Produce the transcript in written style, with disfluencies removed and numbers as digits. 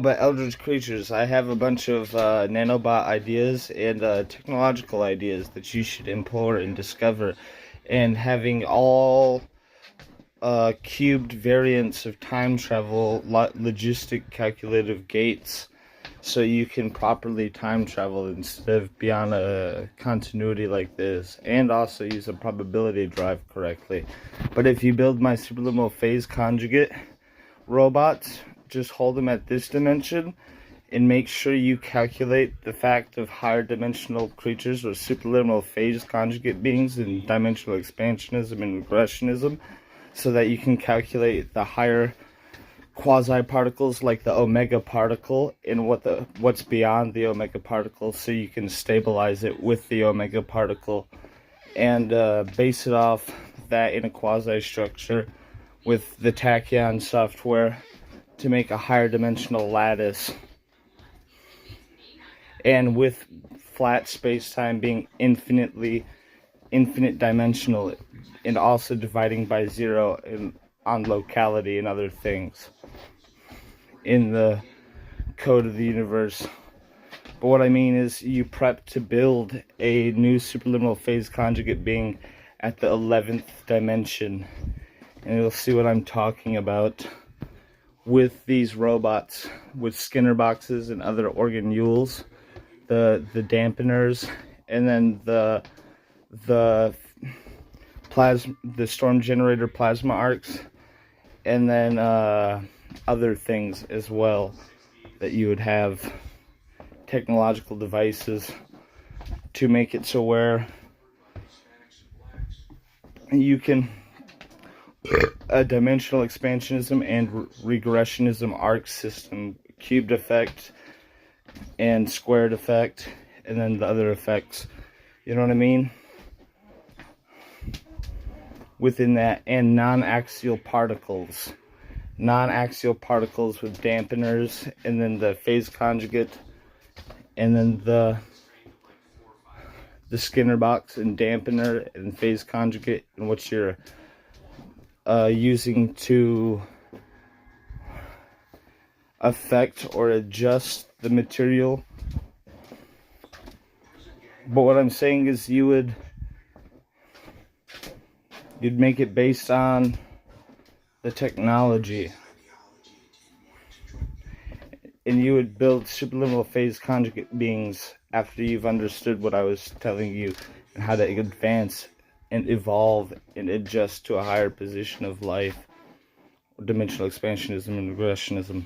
about eldrich creatures, I have a bunch of nanobot ideas and technological ideas that you should implore and discover. And having all cubed variants of time travel, logistic calculative gates, so you can properly time travel instead of beyond a continuity like this, and also use a probability drive correctly. But if you build my superliminal phase conjugate robots, just hold them at this dimension and make sure you calculate the fact of higher dimensional creatures or superliminal phase conjugate beings in dimensional expansionism and regressionism, so that you can calculate the higher quasi-particles like the omega particle and what's beyond the omega particle, so you can stabilize it with the omega particle and base it off that in a quasi-structure with the tachyon software to make a higher dimensional lattice, and with flat space-time being infinite dimensional, and also dividing by 0 on locality and other things in the code of the universe. But what I mean is, you prep to build a new superliminal phase conjugate being at the 11th dimension, and you'll see what I'm talking about with these robots with Skinner boxes and other organules, the dampeners, and then the storm generator plasma arcs, and then other things as well that you would have technological devices to make it so where you can a dimensional expansionism and regressionism arc system, cubed effect and squared effect, and then the other effects, you know what I mean, within that, and non-axial particles with dampeners, and then the phase conjugate, and then the Skinner box and dampener and phase conjugate, and what you're using to affect or adjust the material. But what I'm saying is you'd make it based on the technology, and you would build superliminal phase conjugate beings after you've understood what I was telling you and how to advance and evolve and adjust to a higher position of life, dimensional expansionism and regressionism.